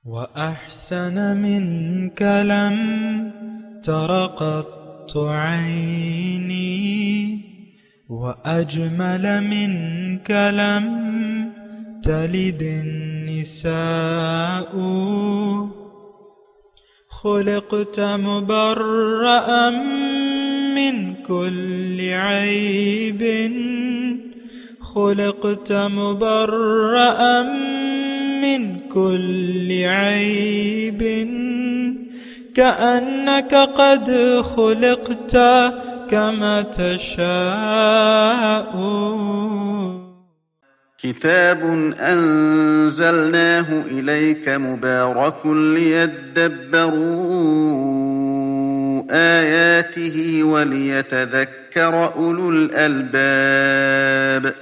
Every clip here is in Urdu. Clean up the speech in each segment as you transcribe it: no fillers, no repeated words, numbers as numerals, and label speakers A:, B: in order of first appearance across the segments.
A: وأحسن منك لم تر قط عيني وأجمل منك لم تلد النساء خلقت مبرأ من كل عيب خلقت مبرأ من كل عيب كأنك قد خلقت كما تشاء.
B: كتاب أنزلناه إليك مبارك ليدبروا آياته وليتذكر أولو الألباب.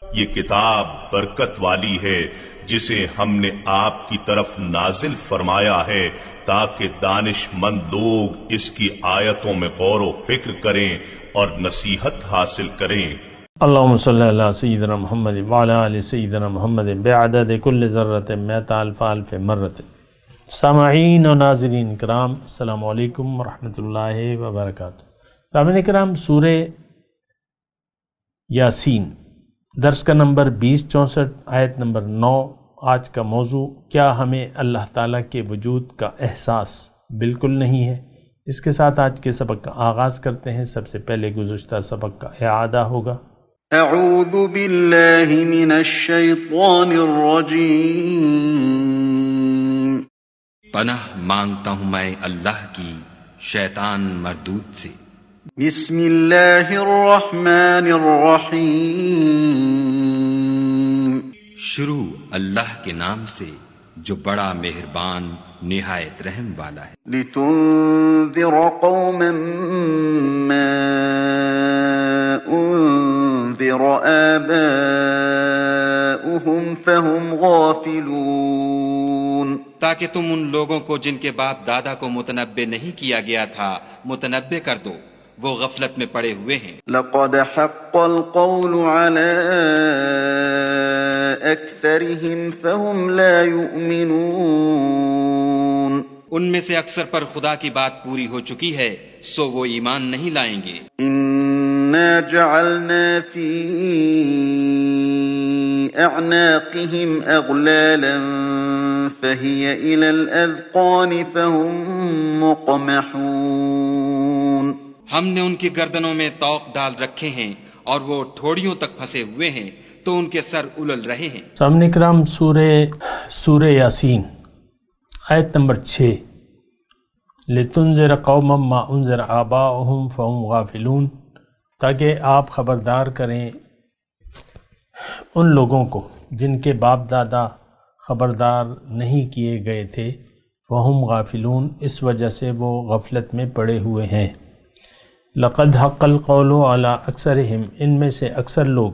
C: یہ کتاب برکت والی ہے جسے ہم نے آپ کی طرف نازل فرمایا ہے تاکہ دانش مند لوگ اس کی آیتوں میں غور و فکر کریں اور نصیحت حاصل کریں.
D: اللہم صلی اللہ سیدنا محمد وعلی آل سیدنا محمد بعدد کل ذرۃ مئۃ الف الف مرۃ. سامعین و ناظرین کرام، السلام علیکم ورحمۃ اللہ وبرکاتہ. سامعین کرام، سورہ یاسین درس کا نمبر 2064 آیت نمبر 9. آج کا موضوع، کیا ہمیں اللہ تعالیٰ کے وجود کا احساس بالکل نہیں ہے؟ اس کے ساتھ آج کے سبق کا آغاز کرتے ہیں. سب سے پہلے گزشتہ سبق کا اعادہ ہوگا.
B: اعوذ باللہ من الشیطان الرجیم.
E: پناہ مانگتا ہوں میں اللہ کی شیطان مردود سے.
B: بسم اللہ الرحمن الرحیم.
E: شروع اللہ کے نام سے جو بڑا مہربان نہایت رحم والا ہے.
B: لتنذر قوما ما انذر آباؤهم فهم غافلون.
E: تاکہ تم ان لوگوں کو جن کے باپ دادا کو متنبع نہیں کیا گیا تھا متنبع کر دو، وہ غفلت میں پڑے ہوئے ہیں.
B: لقد حق القول على اکثرهم فهم لا يؤمنون.
E: ان میں سے اکثر پر خدا کی بات پوری ہو چکی ہے سو وہ ایمان نہیں لائیں گے.
B: انا جعلنا في اعناقهم اغلالا فهي الى الاذقان فهم مقمحون.
E: ہم نے ان کی گردنوں میں طوق ڈال رکھے ہیں اور وہ ٹھوڑیوں تک پھنسے ہوئے ہیں تو ان کے سر الل رہے ہیں.
D: سامنے کرام، سورہ یاسین آیت نمبر 6. لتنذر قوما ما انذر آباؤهم فهم غافلون. تاکہ آپ خبردار کریں ان لوگوں کو جن کے باپ دادا خبردار نہیں کیے گئے تھے. وهم غافلون، اس وجہ سے وہ غفلت میں پڑے ہوئے ہیں. لقد حق القول علی اکثرہم، ان میں سے اکثر لوگ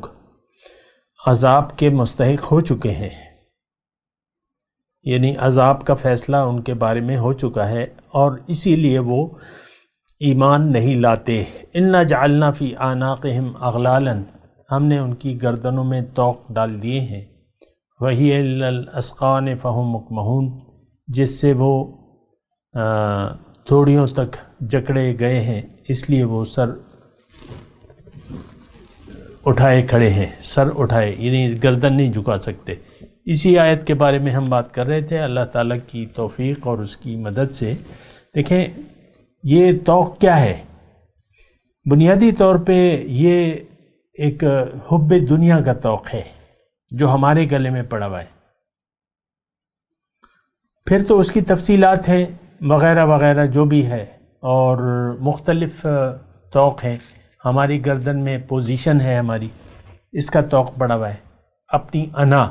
D: عذاب کے مستحق ہو چکے ہیں، یعنی عذاب کا فیصلہ ان کے بارے میں ہو چکا ہے اور اسی لیے وہ ایمان نہیں لاتے. انا جعلنا فی اعناقہم اغلالا، ہم نے ان کی گردنوں میں طوق ڈال دیے ہیں. وہی الی الاذقان فہم مقمحون، جس سے وہ تھوڑیوں تک جکڑے گئے ہیں، اس لیے وہ سر اٹھائے کھڑے ہیں. سر اٹھائے یعنی گردن نہیں جھکا سکتے. اسی آیت کے بارے میں ہم بات کر رہے تھے. اللہ تعالیٰ کی توفیق اور اس کی مدد سے دیکھیں یہ طوق کیا ہے. بنیادی طور پہ یہ ایک حب دنیا کا طوق ہے جو ہمارے گلے میں پڑا ہوا ہے. پھر تو اس کی تفصیلات ہیں وغیرہ وغیرہ جو بھی ہے، اور مختلف طوق ہیں. ہماری گردن میں پوزیشن ہے ہماری، اس کا طوق پڑا ہوا ہے. اپنی انا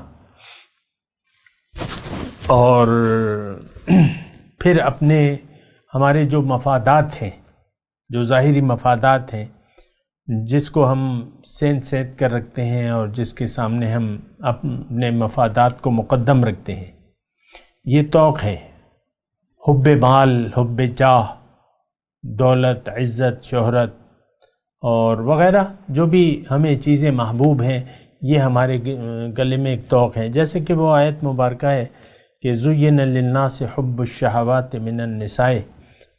D: اور پھر اپنے ہمارے جو مفادات ہیں، جو ظاہری مفادات ہیں، جس کو ہم سینت کر رکھتے ہیں اور جس کے سامنے ہم اپنے مفادات کو مقدم رکھتے ہیں، یہ طوق ہے. حب مال، حب جاہ، دولت، عزت، شہرت اور وغیرہ جو بھی ہمیں چیزیں محبوب ہیں، یہ ہمارے گلے میں ایک طوق ہے. جیسے کہ وہ آیت مبارکہ ہے کہ زُيِّنَ لِلنَّاسِ حُبُّ الشَّهَوَاتِ مِنَ النِّسَاءِ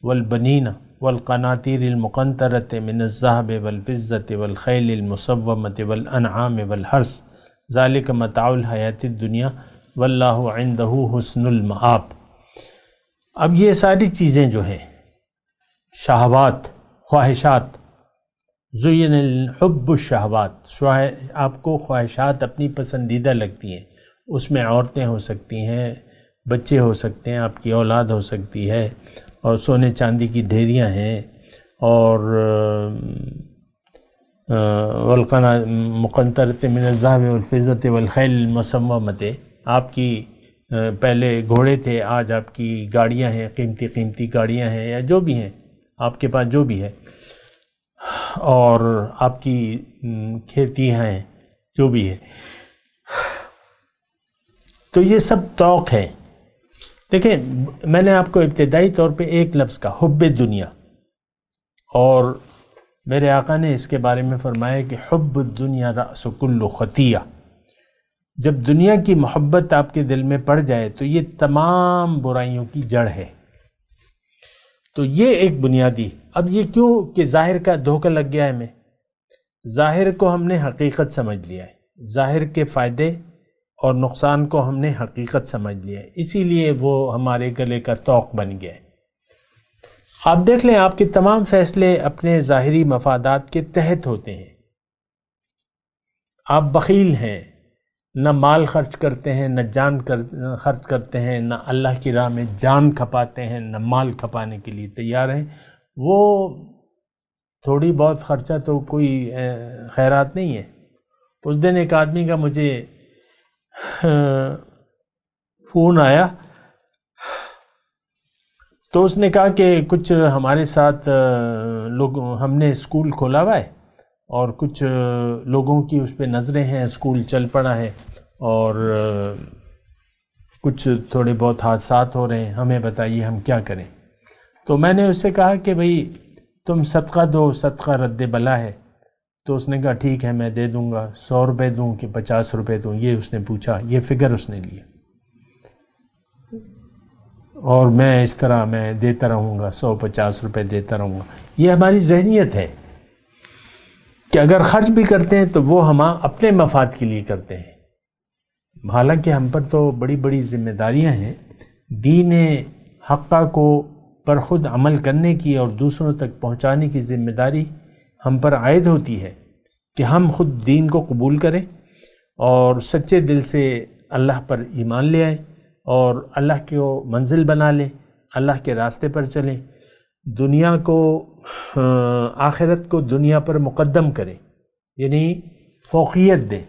D: وَالْبَنِينَ وَالْقَنَاطِيرِ الْمُقَنطَرَةِ مِنَ الذَّهَبِ وَالْفِضَّةِ وَالْخَيْلِ الْمُسَوَّمَةِ وَالْأَنْعَامِ وَالْحَرْثِ ذَلِكَ مَتَاعُ الْحَيَاةِ الدُّنْيَا وَاللَّهُ عِنْدَهُ حُسْنُ الْمَآبِ۔ اب یہ ساری چیزیں جو ہیں، شہوات، خواہشات، زُيِّنَ حُبُّ الشَّهَوَات، آپ کو خواہشات اپنی پسندیدہ لگتی ہیں، اس میں عورتیں ہو سکتی ہیں، بچے ہو سکتے ہیں، آپ کی اولاد ہو سکتی ہے، اور سونے چاندی کی ڈھیریاں ہیں، اور مقنطرۃ من الذهب والفضة والخیل المسومۃ، آپ کی پہلے گھوڑے تھے، آج آپ کی گاڑیاں ہیں، قیمتی قیمتی گاڑیاں ہیں، یا جو بھی ہیں آپ کے پاس جو بھی ہے، اور آپ کی کھیتی ہیں، جو بھی ہے، تو یہ سب توق ہے۔ دیکھیں، میں نے آپ کو ابتدائی طور پہ ایک لفظ کا حب دنیا، اور میرے آقا نے اس کے بارے میں فرمایا کہ حب الدنیا رأس کل خطیہ، جب دنیا کی محبت آپ کے دل میں پڑ جائے تو یہ تمام برائیوں کی جڑ ہے۔ تو یہ ایک بنیادی، اب یہ کیوں کہ ظاہر کا دھوکہ لگ گیا ہے ہمیں، ظاہر کو ہم نے حقیقت سمجھ لیا ہے، ظاہر کے فائدے اور نقصان کو ہم نے حقیقت سمجھ لیا ہے، اسی لیے وہ ہمارے گلے کا طوق بن گیا ہے۔ آپ دیکھ لیں، آپ کے تمام فیصلے اپنے ظاہری مفادات کے تحت ہوتے ہیں۔ آپ بخیل ہیں، نہ مال خرچ کرتے ہیں، نہ جان خرچ کرتے ہیں، نہ اللہ کی راہ میں جان کھپاتے ہیں، نہ مال کھپانے کے لیے تیار ہیں۔ وہ تھوڑی بہت خرچہ تو کوئی خیرات نہیں ہے۔ اس دن ایک آدمی کا مجھے فون آیا، تو اس نے کہا کہ کچھ ہمارے ساتھ لوگ، ہم نے اسکول کھولا ہوا ہے اور کچھ لوگوں کی اس پہ نظریں ہیں، اسکول چل پڑا ہے اور کچھ تھوڑے بہت حادثات ہو رہے ہیں، ہمیں بتائیے ہم کیا کریں۔ تو میں نے اس سے کہا کہ بھئی تم صدقہ دو، صدقہ رد بلا ہے۔ تو اس نے کہا ٹھیک ہے میں دے دوں گا، 100 روپے دوں کہ 50 روپے دوں، یہ اس نے پوچھا، یہ فگر اس نے لیا، اور میں اس طرح میں دیتا رہوں گا، 150 روپے دیتا رہوں گا۔ یہ ہماری ذہنیت ہے کہ اگر خرچ بھی کرتے ہیں تو وہ ہم اپنے مفاد کے لیے کرتے ہیں، حالانکہ ہم پر تو بڑی بڑی ذمہ داریاں ہیں، دین حقہ کو پر خود عمل کرنے کی اور دوسروں تک پہنچانے کی ذمہ داری ہم پر عائد ہوتی ہے کہ ہم خود دین کو قبول کریں اور سچے دل سے اللہ پر ایمان لے آئیں اور اللہ کو منزل بنا لیں، اللہ کے راستے پر چلیں، دنیا کو، آخرت کو دنیا پر مقدم کریں، یعنی فوقیت دیں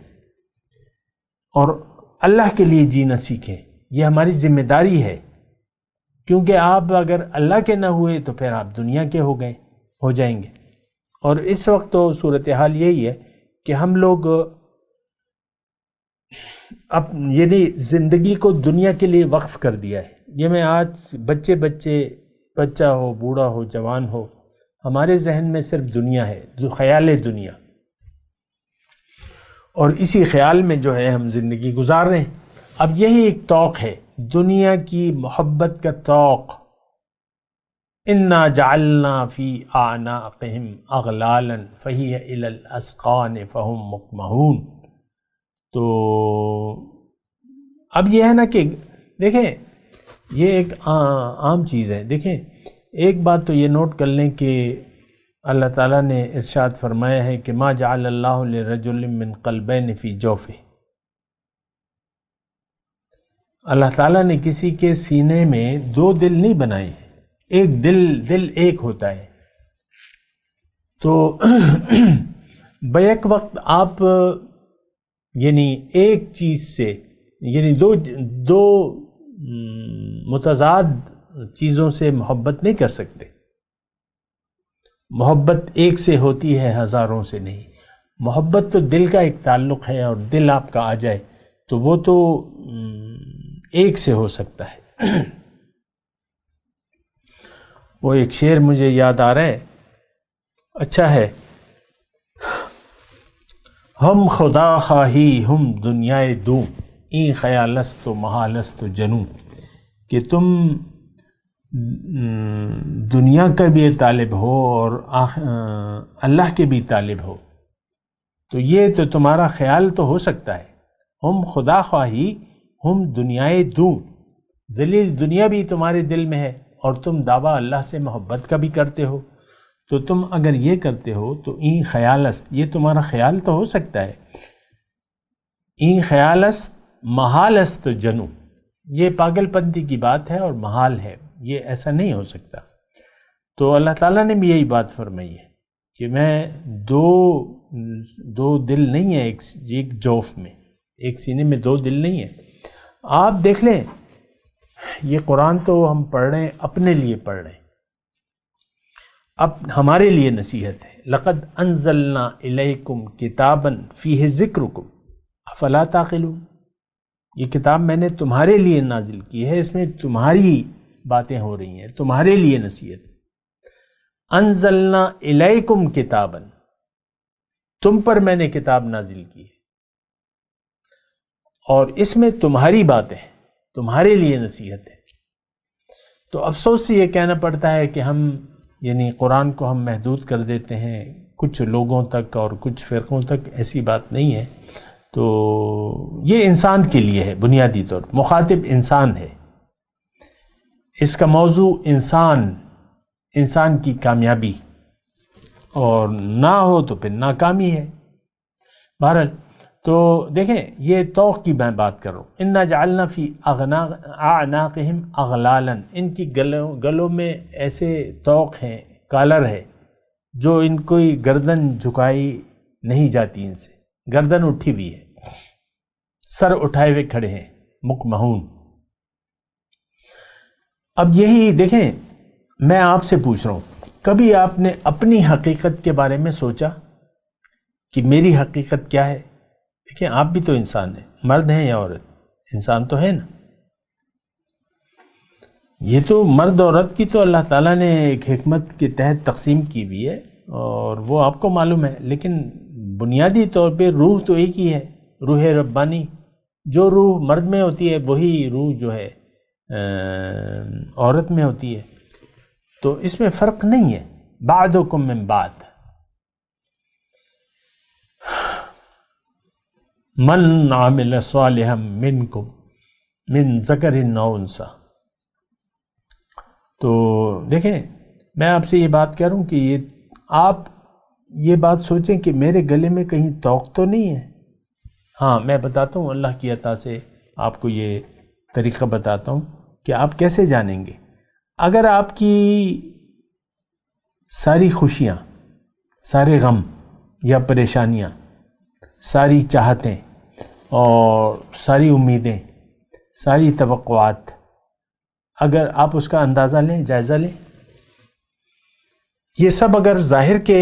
D: اور اللہ کے لیے جینا سیکھیں۔ یہ ہماری ذمہ داری ہے، کیونکہ آپ اگر اللہ کے نہ ہوئے تو پھر آپ دنیا کے ہو جائیں گے۔ اور اس وقت تو صورتحال یہی ہے کہ ہم لوگ یعنی زندگی کو دنیا کے لیے وقف کر دیا ہے۔ یہ میں آج بچہ ہو، بوڑھا ہو، جوان ہو، ہمارے ذہن میں صرف دنیا ہے، خیال دنیا، اور اسی خیال میں جو ہے ہم زندگی گزار رہے ہیں۔ اب یہی ایک طوق ہے، دنیا کی محبت کا طوق۔ انا جعلنا فی اعناقہم اغلالا فہی الی الاذقان فہم مقمحون۔ تو اب یہ ہے نا کہ دیکھیں، یہ ایک عام چیز ہے۔ دیکھیں، ایک بات تو یہ نوٹ کر لیں کہ اللہ تعالیٰ نے ارشاد فرمایا ہے کہ ما جعل اللہ لرجل من قلبین فی جوفہ، اللہ تعالیٰ نے کسی کے سینے میں 2 دل نہیں بنائے ہیں، ایک دل ایک ہوتا ہے۔ تو بیک وقت آپ یعنی ایک چیز سے، یعنی دو متضاد چیزوں سے محبت نہیں کر سکتے۔ محبت ایک سے ہوتی ہے، ہزاروں سے نہیں۔ محبت تو دل کا ایک تعلق ہے، اور دل آپ کا آ جائے تو وہ تو ایک سے ہو سکتا ہے۔ وہ ایک شعر مجھے یاد آ رہا ہے، اچھا ہے، ہم خدا خواہی ہم دنیائے دوں، این خیالست و محالست و جنون، کہ تم دنیا کا بھی طالب ہو اور اللہ کے بھی طالب ہو، تو یہ تو تمہارا خیال تو ہو سکتا ہے، ہم خدا خواہی ہم دنیائے دوں، ذلیل دنیا بھی تمہارے دل میں ہے، اور تم دعویٰ اللہ سے محبت کا بھی کرتے ہو، تو تم اگر یہ کرتے ہو تو این خیالست، یہ تمہارا خیال تو ہو سکتا ہے، این خیالست محالست جنو، یہ پاگل پنتی کی بات ہے اور محال ہے، یہ ایسا نہیں ہو سکتا۔ تو اللہ تعالیٰ نے بھی یہی بات فرمائی ہے کہ میں دو دل نہیں ہے ایک جوف میں، ایک سینے میں دو دل نہیں ہے۔ آپ دیکھ لیں، یہ قرآن تو ہم پڑھ رہے ہیں، اپنے لیے پڑھ رہے ہیں، اب ہمارے لیے نصیحت ہے۔ لقد انزلنا الیکم کتابا فیہ ذکرکم افلا تعقلون، یہ کتاب میں نے تمہارے لیے نازل کی ہے، اس میں تمہاری باتیں ہو رہی ہیں، تمہارے لیے نصیحت۔ انزلنا الیکم کتابا، تم پر میں نے کتاب نازل کی ہے، اور اس میں تمہاری باتیں، تمہارے لیے نصیحت ہے۔ تو افسوس سے یہ کہنا پڑتا ہے کہ ہم یعنی قرآن کو ہم محدود کر دیتے ہیں کچھ لوگوں تک اور کچھ فرقوں تک، ایسی بات نہیں ہے۔ تو یہ انسان کے لیے ہے، بنیادی طور پر مخاطب انسان ہے، اس کا موضوع انسان کی کامیابی، اور نہ ہو تو پھر ناکامی ہے۔ بہرحال تو دیکھیں، یہ توق کی میں بات کر رہا ہوں، انا جعلنا فی اعناقہم اغلالا، ان کی گلوں میں ایسے توق ہیں، کالر ہے، جو ان کو گردن جھکائی نہیں جاتی، ان سے گردن اٹھی ہوئی ہے، سر اٹھائے ہوئے کھڑے ہیں، مقمحون۔ اب یہی دیکھیں، میں آپ سے پوچھ رہا ہوں، کبھی آپ نے اپنی حقیقت کے بارے میں سوچا کہ میری حقیقت کیا ہے؟ دیکھیں، آپ بھی تو انسان ہیں، مرد ہیں یا عورت، انسان تو ہے نا۔ یہ تو مرد عورت کی تو اللہ تعالیٰ نے ایک حکمت کے تحت تقسیم کی ہوئی ہے، اور وہ آپ کو معلوم ہے، لیکن بنیادی طور پہ روح تو ایک ہی ہے، روح ربانی۔ جو روح مرد میں ہوتی ہے وہی روح جو ہے عورت میں ہوتی ہے، تو اس میں فرق نہیں ہے۔ بعدکم من بعد، من عمل صالحا منکم من ذکر او انثی۔ تو دیکھیں، میں آپ سے یہ بات کہہ رہا ہوں کہ آپ یہ بات سوچیں کہ میرے گلے میں کہیں توق تو نہیں ہے۔ ہاں، میں بتاتا ہوں، اللہ کی عطا سے آپ کو یہ طریقہ بتاتا ہوں کہ آپ کیسے جانیں گے۔ اگر آپ کی ساری خوشیاں، سارے غم یا پریشانیاں، ساری چاہتیں اور ساری امیدیں، ساری توقعات، اگر آپ اس کا اندازہ لیں، جائزہ لیں، یہ سب اگر ظاہر کے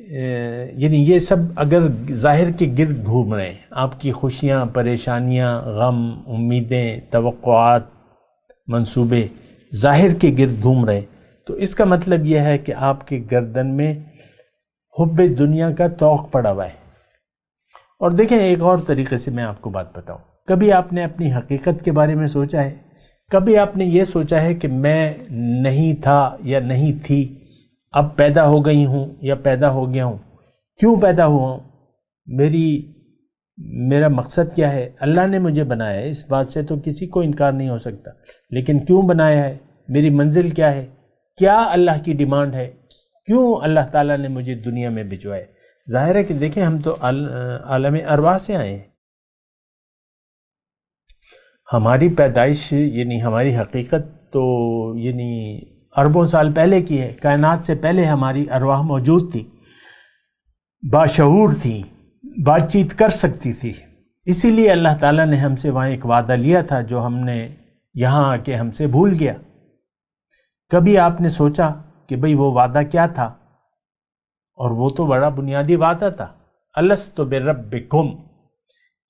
D: یعنی یہ سب اگر ظاہر کے گرد گھوم رہے ہیں، آپ کی خوشیاں، پریشانیاں، غم، امیدیں، توقعات، منصوبے ظاہر کے گرد گھوم رہے ہیں، تو اس کا مطلب یہ ہے کہ آپ کے گردن میں حب دنیا کا توق پڑا ہوا ہے۔ اور دیکھیں، ایک اور طریقے سے میں آپ کو بات بتاؤں، کبھی آپ نے اپنی حقیقت کے بارے میں سوچا ہے؟ کبھی آپ نے یہ سوچا ہے کہ میں نہیں تھا یا نہیں تھی، اب پیدا ہو گئی ہوں یا پیدا ہو گیا ہوں؟ کیوں پیدا ہوا ہوں؟ میرا مقصد کیا ہے؟ اللہ نے مجھے بنایا ہے، اس بات سے تو کسی کو انکار نہیں ہو سکتا، لیکن کیوں بنایا ہے؟ میری منزل کیا ہے؟ کیا اللہ کی ڈیمانڈ ہے؟ کیوں اللہ تعالیٰ نے مجھے دنیا میں بھجوایا؟ ظاہر ہے کہ دیکھیں، ہم تو عالم ارواح سے آئے ہیں، ہماری پیدائش یعنی ہماری حقیقت تو یعنی اربوں سال پہلے کی ہے، کائنات سے پہلے ہماری ارواح موجود تھی، باشعور تھی، بات چیت کر سکتی تھی، اسی لیے اللہ تعالیٰ نے ہم سے وہاں ایک وعدہ لیا تھا جو ہم نے یہاں آ کے ہم سے بھول گیا۔ کبھی آپ نے سوچا کہ بھئی وہ وعدہ کیا تھا؟ اور وہ تو بڑا بنیادی وعدہ تھا، الست بربکم،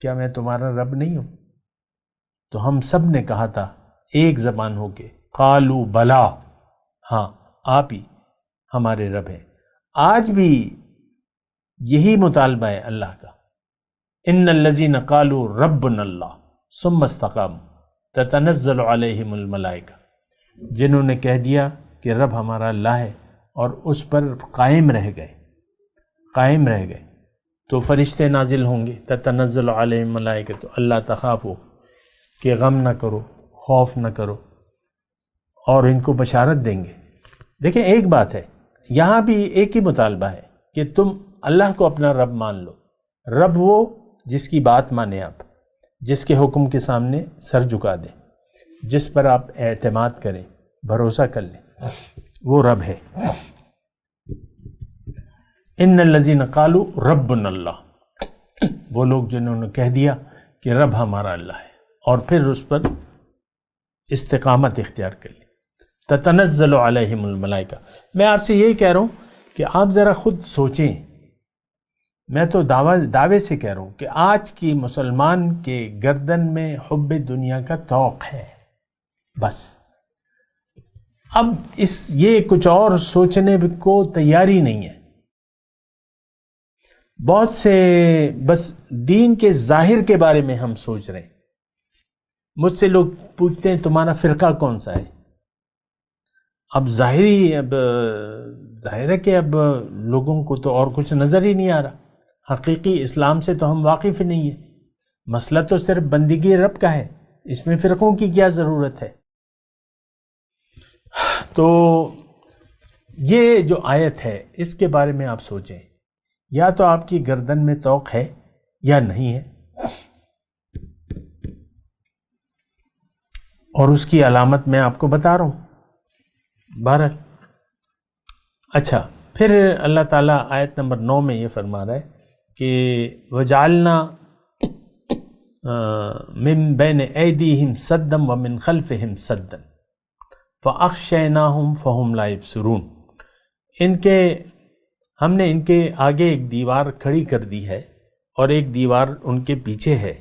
D: کیا میں تمہارا رب نہیں ہوں؟ تو ہم سب نے کہا تھا ایک زبان ہو کے، قالوا بلا، ہاں آپ ہی ہمارے رب ہیں۔ آج بھی یہی مطالبہ ہے اللہ کا، ان الذین قالوا ربنا اللہ، ثم استقاموا تتنزل علیہم الملائکہ، جنہوں نے کہہ دیا کہ رب ہمارا اللہ ہے اور اس پر قائم رہ گئے تو فرشتے نازل ہوں گے. تتنزل علیہم الملائکہ، تو اللہ تخافوا، کہ غم نہ کرو، خوف نہ کرو، اور ان کو بشارت دیں گے. دیکھیں ایک بات ہے، یہاں بھی ایک ہی مطالبہ ہے کہ تم اللہ کو اپنا رب مان لو. رب وہ جس کی بات مانے آپ، جس کے حکم کے سامنے سر جھکا دیں، جس پر آپ اعتماد کریں، بھروسہ کر لیں، وہ رب ہے. ان الذین قالوا ربنا اللہ، وہ لوگ جنہوں نے کہہ دیا کہ رب ہمارا اللہ ہے اور پھر اس پر استقامت اختیار کر لی. تتنزل علیہم الملائکہ. میں آپ سے یہی کہہ رہا ہوں کہ آپ ذرا خود سوچیں. میں تو دعوے سے کہہ رہا ہوں کہ آج کی مسلمان کے گردن میں حب دنیا کا توق ہے بس. اب یہ کچھ اور سوچنے کو تیاری نہیں ہے. بہت سے بس دین کے ظاہر کے بارے میں ہم سوچ رہے ہیں. مجھ سے لوگ پوچھتے ہیں تمہارا فرقہ کون سا ہے. اب ظاہر ہے کہ اب لوگوں کو تو اور کچھ نظر ہی نہیں آ رہا. حقیقی اسلام سے تو ہم واقف ہی نہیں ہیں. مسئلہ تو صرف بندگی رب کا ہے، اس میں فرقوں کی کیا ضرورت ہے. تو یہ جو آیت ہے اس کے بارے میں آپ سوچیں، یا تو آپ کی گردن میں توق ہے یا نہیں ہے. اور اس کی علامت میں آپ کو بتا رہا ہوں. بہرحال اچھا، پھر اللہ تعالیٰ آیت نمبر 9 میں یہ فرما رہا ہے کہ وَجَعَلْنَا مِن بَيْنِ أَيْدِيهِمْ سَدًّا وَمِنْ خَلْفِهِمْ سَدًّا فَأَغْشَيْنَاهُمْ فَهُمْ لَا يُبْصِرُونَ. ہم نے ان کے آگے ایک دیوار کھڑی کر دی ہے اور ایک دیوار ان کے پیچھے ہے،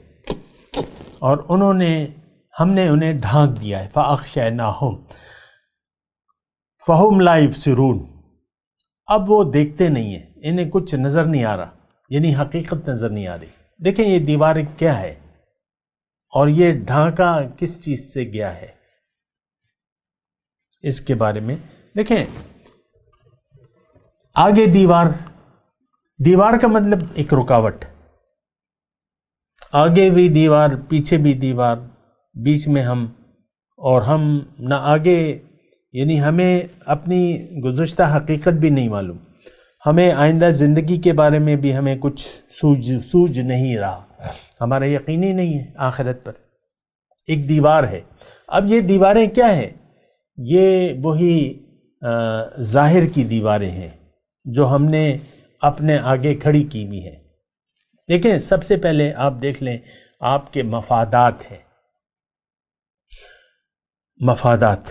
D: اور ہم نے انہیں ڈھانک دیا ہے. فَأَغْشَيْنَاهُمْ فَهُمْ لَا يُبْصِرُونَ. اب وہ دیکھتے نہیں ہیں، انہیں کچھ نظر نہیں آ رہا، یعنی حقیقت نظر نہیں آ رہی. دیکھیں یہ دیوار کیا ہے اور یہ ڈھانکا کس چیز سے گیا ہے، اس کے بارے میں دیکھیں. آگے دیوار کا مطلب ایک رکاوٹ، آگے بھی دیوار پیچھے بھی دیوار، بیچ میں ہم، اور ہم نہ آگے، یعنی ہمیں اپنی گزشتہ حقیقت بھی نہیں معلوم، ہمیں آئندہ زندگی کے بارے میں بھی ہمیں کچھ سوج نہیں رہا، ہمارا یقینی نہیں ہے آخرت پر. ایک دیوار ہے. اب یہ دیواریں کیا ہیں؟ یہ وہی ظاہر کی دیواریں ہیں جو ہم نے اپنے آگے کھڑی کی ہوئی ہیں. دیکھیں سب سے پہلے آپ دیکھ لیں آپ کے مفادات ہیں. مفادات،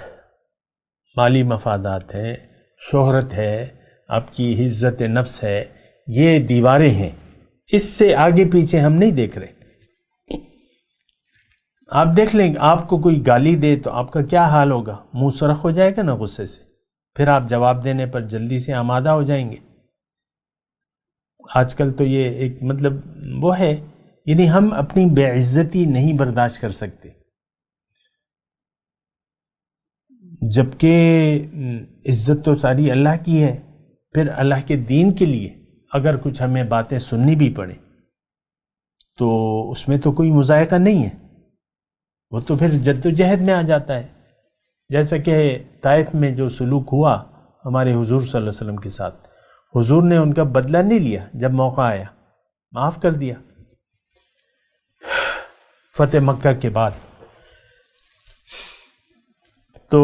D: مالی مفادات ہیں، شہرت ہے، آپ کی عزت نفس ہے، یہ دیواریں ہیں. اس سے آگے پیچھے ہم نہیں دیکھ رہے. آپ دیکھ لیں آپ کو کوئی گالی دے تو آپ کا کیا حال ہوگا؟ منہ سرخ ہو جائے گا نا غصے سے، پھر آپ جواب دینے پر جلدی سے آمادہ ہو جائیں گے. آج کل تو یہ ایک مطلب وہ ہے، یعنی ہم اپنی بے عزتی نہیں برداشت کر سکتے، جبکہ عزت تو ساری اللہ کی ہے. پھر اللہ کے دین کے لیے اگر کچھ ہمیں باتیں سننی بھی پڑے تو اس میں تو کوئی مذائقہ نہیں ہے، وہ تو پھر جد و جہد میں آ جاتا ہے. جیسا کہ طائف میں جو سلوک ہوا ہمارے حضور صلی اللہ علیہ وسلم کے ساتھ، حضور نے ان کا بدلہ نہیں لیا، جب موقع آیا معاف کر دیا. فتح مکہ کے بعد تو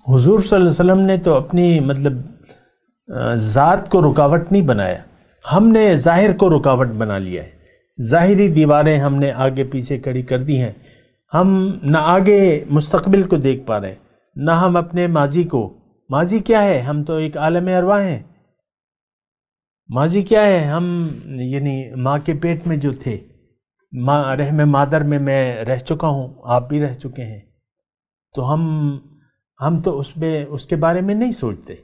D: حضور صلی اللہ علیہ وسلم نے تو اپنی مطلب ذات کو رکاوٹ نہیں بنایا، ہم نے ظاہر کو رکاوٹ بنا لیا ہے. ظاہری دیواریں ہم نے آگے پیچھے کھڑی کر دی ہیں. ہم نہ آگے مستقبل کو دیکھ پا رہے ہیں، نہ ہم اپنے ماضی کو. ماضی کیا ہے؟ ہم تو ایک عالم ارواح ہیں. ماضی کیا ہے؟ ہم یعنی ماں کے پیٹ میں جو تھے، رحم مادر میں رہ چکا ہوں، آپ بھی رہ چکے ہیں. تو ہم تو اس کے بارے میں نہیں سوچتے.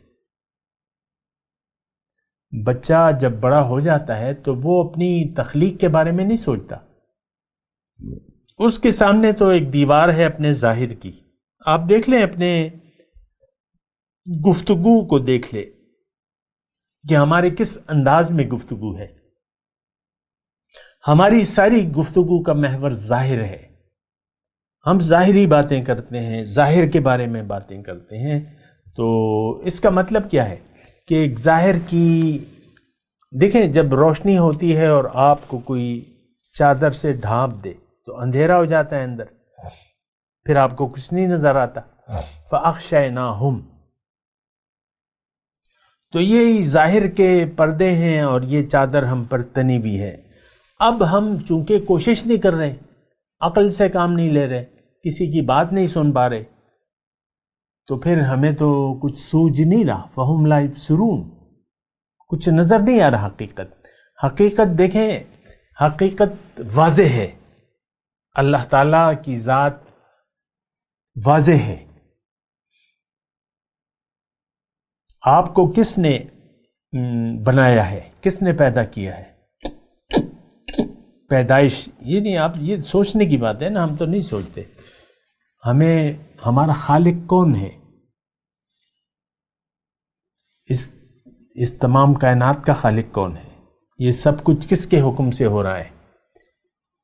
D: بچہ جب بڑا ہو جاتا ہے تو وہ اپنی تخلیق کے بارے میں نہیں سوچتا، اس کے سامنے تو ایک دیوار ہے اپنے ظاہر کی. آپ دیکھ لیں اپنے گفتگو کو دیکھ لیں کہ ہمارے کس انداز میں گفتگو ہے. ہماری ساری گفتگو کا محور ظاہر ہے. ہم ظاہری باتیں کرتے ہیں، ظاہر کے بارے میں باتیں کرتے ہیں. تو اس کا مطلب کیا ہے کہ ایک ظاہر کی، دیکھیں جب روشنی ہوتی ہے اور آپ کو کوئی چادر سے ڈھانپ دے تو اندھیرا ہو جاتا ہے اندر، پھر آپ کو کچھ نہیں نظر آتا. فَأَغْشَيْنَاهُمْ، تو یہ ظاہر کے پردے ہیں اور یہ چادر ہم پر تنی بھی ہے. اب ہم چونکہ کوشش نہیں کر رہے، عقل سے کام نہیں لے رہے، کسی کی بات نہیں سن پا رہے، تو پھر ہمیں تو کچھ سوجھ نہیں رہا. فَهُمْ لَا يُبْصِرُونَ، کچھ نظر نہیں آ رہا. حقیقت دیکھیں، حقیقت واضح ہے. اللہ تعالیٰ کی ذات واضح ہے. آپ کو کس نے بنایا ہے، کس نے پیدا کیا ہے؟ پیدائش یہ نہیں، آپ یہ سوچنے کی بات ہے نا، ہم تو نہیں سوچتے. ہمیں ہمارا خالق کون ہے؟ اس تمام کائنات کا خالق کون ہے؟ یہ سب کچھ کس کے حکم سے ہو رہا ہے؟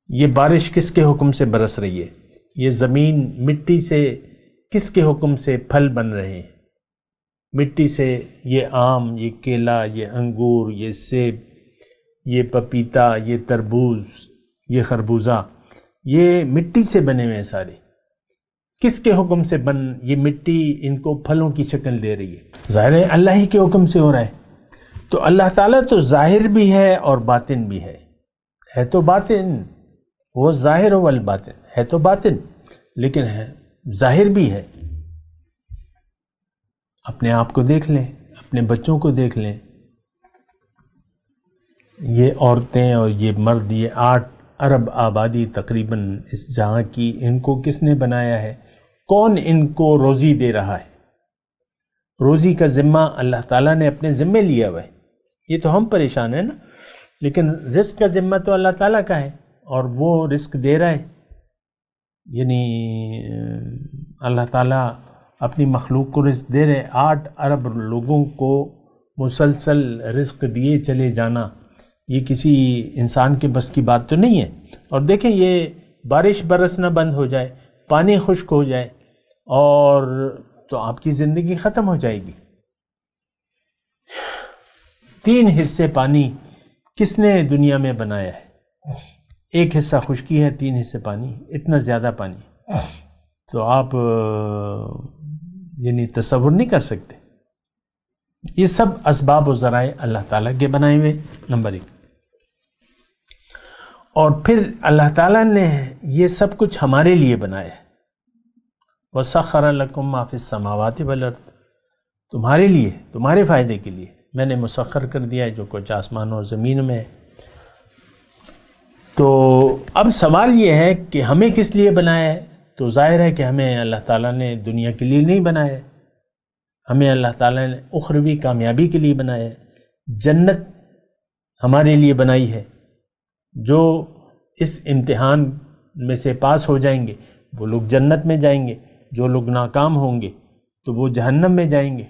D: یہ بارش کس کے حکم سے برس رہی ہے؟ یہ زمین مٹی سے کس کے حکم سے پھل بن رہے ہیں؟ مٹی سے یہ آم، یہ کیلا، یہ انگور، یہ سیب، یہ پپیتا، یہ تربوز، یہ خربوزہ، یہ مٹی سے بنے ہوئے ہیں سارے. کس کے حکم سے یہ مٹی ان کو پھلوں کی شکل دے رہی ہے؟ ظاہر ہے اللہ ہی کے حکم سے ہو رہا ہے. تو اللہ تعالیٰ تو ظاہر بھی ہے اور باطن بھی ہے تو باطن، وہ ظاہر والباطن ہے تو باطن، لیکن ہے ظاہر بھی ہے. اپنے آپ کو دیکھ لیں، اپنے بچوں کو دیکھ لیں. یہ عورتیں اور یہ مرد، یہ 8 ارب آبادی تقریباً اس جہاں کی، ان کو کس نے بنایا ہے؟ کون ان کو روزی دے رہا ہے؟ روزی کا ذمہ اللہ تعالیٰ نے اپنے ذمے لیا ہوا ہے. یہ تو ہم پریشان ہیں نا، لیکن رزق کا ذمہ تو اللہ تعالیٰ کا ہے اور وہ رزق دے رہا ہے. یعنی اللہ تعالیٰ اپنی مخلوق کو رزق دے رہے. 8 ارب لوگوں کو مسلسل رزق دیے چلے جانا، یہ کسی انسان کے بس کی بات تو نہیں ہے. اور دیکھیں یہ بارش برسنا بند ہو جائے، پانی خشک ہو جائے، اور تو آپ کی زندگی ختم ہو جائے گی. 3 حصے پانی کس نے دنیا میں بنایا ہے؟ 1 حصہ خشکی ہے، 3 حصے پانی. اتنا زیادہ پانی تو آپ یعنی تصور نہیں کر سکتے. یہ سب اسباب و ذرائع اللہ تعالیٰ کے بنائے ہوئے. نمبر 1. اور پھر اللہ تعالیٰ نے یہ سب کچھ ہمارے لیے بنایا ہے. وَسَخَّرَ لَكُم مَّا فِي السَّمَاوَاتِ وَالْأَرْضِ، تمہارے لیے، تمہارے فائدے کے لیے میں نے مسخر کر دیا ہے جو کچھ آسمان اور زمین میں ہے. تو اب سوال یہ ہے کہ ہمیں کس لیے بنایا ہے؟ تو ظاہر ہے کہ ہمیں اللہ تعالیٰ نے دنیا کے لیے نہیں بنایا ہے، ہمیں اللہ تعالیٰ نے اخروی کامیابی کے لیے بنایا ہے. جنت ہمارے لیے بنائی ہے. جو اس امتحان میں سے پاس ہو جائیں گے وہ لوگ جنت میں جائیں گے، جو لوگ ناکام ہوں گے تو وہ جہنم میں جائیں گے.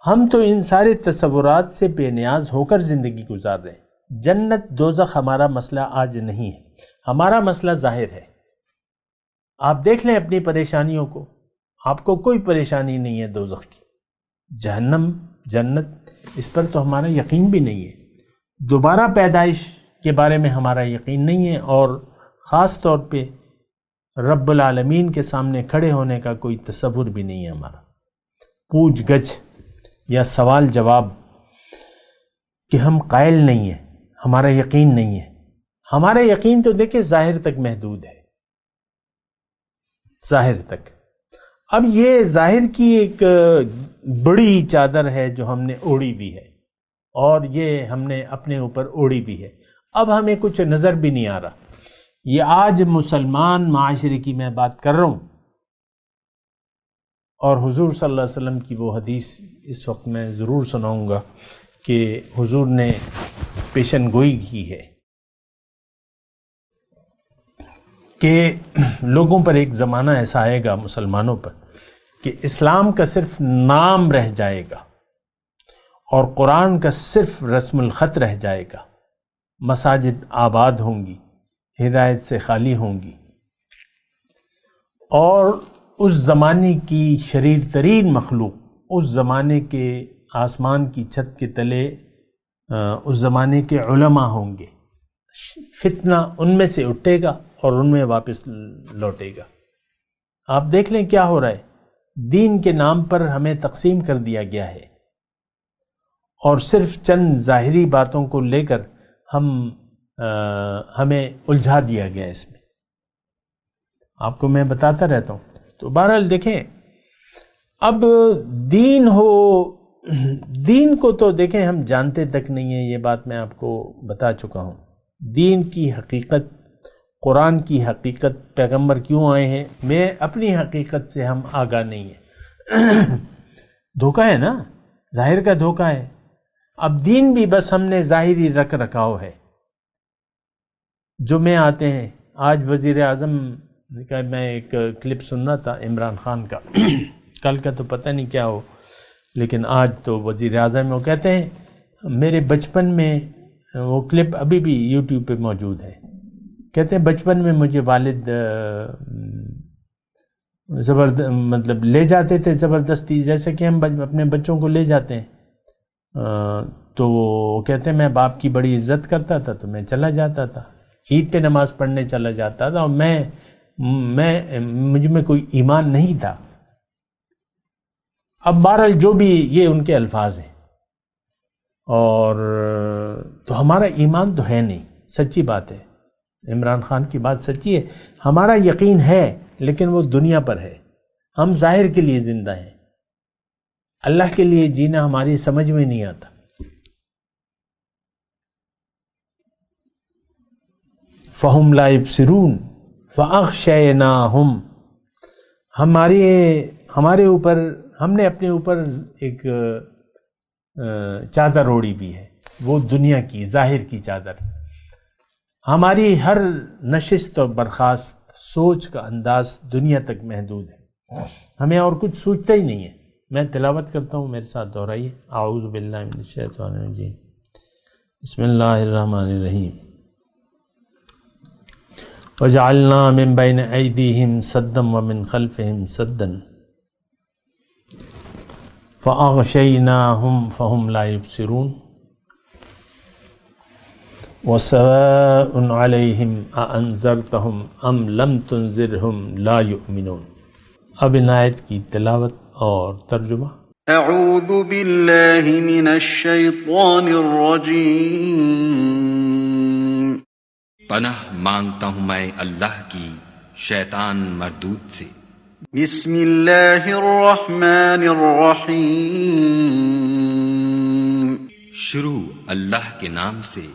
D: ہم تو ان سارے تصورات سے بے نیاز ہو کر زندگی گزار رہے ہیں. جنت دوزخ ہمارا مسئلہ آج نہیں ہے، ہمارا مسئلہ ظاہر ہے. آپ دیکھ لیں اپنی پریشانیوں کو، آپ کو کوئی پریشانی نہیں ہے دوزخ کی. جہنم، جنت، اس پر تو ہمارا یقین بھی نہیں ہے. دوبارہ پیدائش کے بارے میں ہمارا یقین نہیں ہے، اور خاص طور پہ رب العالمین کے سامنے کھڑے ہونے کا کوئی تصور بھی نہیں ہے ہمارا. پوچھ گچھ یا سوال جواب کہ ہم قائل نہیں ہیں، ہمارا یقین نہیں ہے. ہمارا یقین تو دیکھیں ظاہر تک محدود ہے، ظاہر تک. اب یہ ظاہر کی ایک بڑی چادر ہے جو ہم نے اوڑھی بھی ہے، اور یہ ہم نے اپنے اوپر اوڑھی بھی ہے. اب ہمیں کچھ نظر بھی نہیں آ رہا. یہ آج مسلمان معاشرے کی میں بات کر رہا ہوں، اور حضور صلی اللہ علیہ وسلم کی وہ حدیث اس وقت میں ضرور سناؤں گا کہ حضور نے پیشن گوئی کی ہے. کہ لوگوں پر ایک زمانہ ایسا آئے گا، مسلمانوں پر، کہ اسلام کا صرف نام رہ جائے گا اور قرآن کا صرف رسم الخط رہ جائے گا، مساجد آباد ہوں گی، ہدایت سے خالی ہوں گی، اور اس زمانے کی شریر ترین مخلوق، اس زمانے کے آسمان کی چھت کے تلے اس زمانے کے علماء ہوں گے، فتنہ ان میں سے اٹھے گا اور ان میں واپس لوٹے گا۔ آپ دیکھ لیں کیا ہو رہا ہے، دین کے نام پر ہمیں تقسیم کر دیا گیا ہے اور صرف چند ظاہری باتوں کو لے کر ہمیں الجھا دیا گیا اس میں۔ آپ کو میں بتاتا رہتا ہوں۔ تو بہرحال دیکھیں، اب دین کو تو دیکھیں ہم جانتے تک نہیں ہیں، یہ بات میں آپ کو بتا چکا ہوں۔ دین کی حقیقت، قرآن کی حقیقت، پیغمبر کیوں آئے ہیں، میں اپنی حقیقت سے ہم آگاہ نہیں ہیں۔ دھوکہ ہے نا، ظاہر کا دھوکہ ہے۔ اب دین بھی بس ہم نے ظاہری رکھ رکھاؤ ہے۔ جمعے آتے ہیں، آج وزیر اعظم کا میں ایک کلپ سننا تھا عمران خان کا، کل کا تو پتہ نہیں کیا ہو، لیکن آج تو وزیر اعظم وہ کہتے ہیں میرے بچپن میں، وہ کلپ ابھی بھی یوٹیوب پہ موجود ہے، کہتے ہیں بچپن میں مجھے والد مطلب لے جاتے تھے زبردستی، جیسے کہ ہم اپنے بچوں کو لے جاتے ہیں، تو وہ کہتے ہیں میں باپ کی بڑی عزت کرتا تھا تو میں چلا جاتا تھا، عید پہ نماز پڑھنے چلا جاتا تھا، اور مجھ میں کوئی ایمان نہیں تھا۔ اب بہرحال جو بھی یہ ان کے الفاظ ہیں، اور تو ہمارا ایمان تو ہے نہیں، سچی بات ہے، عمران خان کی بات سچی ہے، ہمارا یقین ہے لیکن وہ دنیا پر ہے، ہم ظاہر کے لیے زندہ ہیں، اللہ کے لیے جینا ہماری سمجھ میں نہیں آتا۔ فَهُمْ لَا يَبْصِرُونَ فَأَغْشَيْنَاهُمْ، ہمارے اوپر، ہم نے اپنے اوپر ایک چادر اوڑھی بھی ہے، وہ دنیا کی ظاہر کی چادر۔ ہماری ہر نشست اور برخاست سوچ کا انداز دنیا تک محدود ہے، ہمیں اور کچھ سوچتا ہی نہیں ہے۔ میں تلاوت کرتا ہوں، میرے ساتھ دہرائیے۔ اعوذ باللہ من الشیطان الرجیم، بسم اللہ الرحمن الرحیم۔ وَجَعَلْنَا مِن بَيْنِ أَيْدِيهِمْ سَدًّا وَمِنْ خَلْفِهِمْ سَدًّا فَأَغْشَيْنَاهُمْ فَهُمْ لَا يُبْصِرُونَ وَسَوَاءٌ عَلَيْهِمْ أَأَنذَرْتَهُمْ أَمْ لَمْ تُنذِرْهُمْ لَا يُؤْمِنُونَ۔ اب ان آیت کی تلاوت اور ترجمہ۔
B: اعوذ باللہ من الشیطان الرجیم،
E: پناہ مانگتا ہوں میں اللہ کی شیطان مردود سے۔
B: بسم اللہ الرحمن الرحیم،
E: شروع اللہ کے نام سے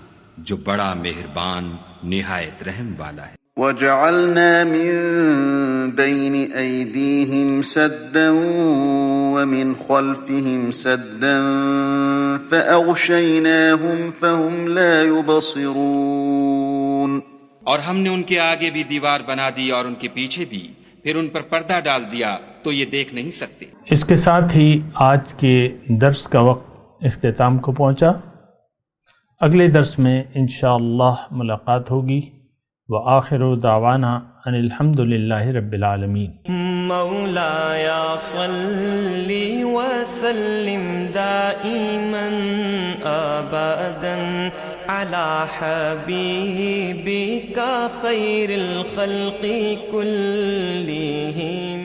E: جو بڑا مہربان نہایت رحم والا ہے۔
B: وَجَعَلْنَا مِن بَيْنِ أَيْدِيهِمْ سَدًّا وَمِنْ خَلْفِهِمْ سَدًّا فَأَغْشَيْنَاهُمْ فَهُمْ لَا يُبْصِرُونَ،
E: اور ہم نے ان کے آگے بھی دیوار بنا دی اور ان کے پیچھے بھی، پھر ان پر پردہ ڈال دیا تو یہ دیکھ نہیں سکتے۔
D: اس کے ساتھ ہی آج کے درس کا وقت اختتام کو پہنچا۔ اگلے درس میں انشاءاللہ ملاقات ہوگی۔ وآخر دعوانا ان الحمد للہ رب العالمین۔
F: مولایا صلی وسلم دائما ابدا علی حبیبک خیر الخلق کلہم۔